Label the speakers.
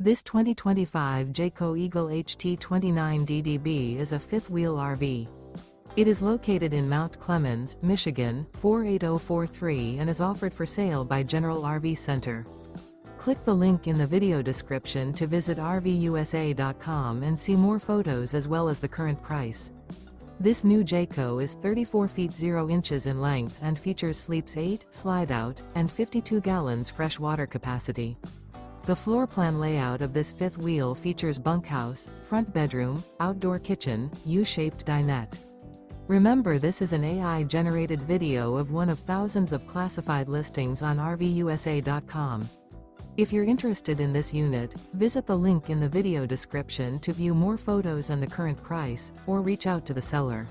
Speaker 1: This 2025 Jayco Eagle HT 29DDB is a fifth-wheel RV. It is located in Mount Clemens, Michigan, 48043 and is offered for sale by General RV Center. Click the link in the video description to visit RVUSA.com and see more photos as well as the current price. This new Jayco is 34 feet 0 inches in length and features sleeps 8, slide-out, and 52 gallons fresh water capacity. The floor plan layout of this fifth wheel features bunkhouse, front bedroom, outdoor kitchen, U-shaped dinette. Remember, this is an AI-generated video of one of thousands of classified listings on RVUSA.com. If you're interested in this unit, visit the link in the video description to view more photos and the current price, or reach out to the seller.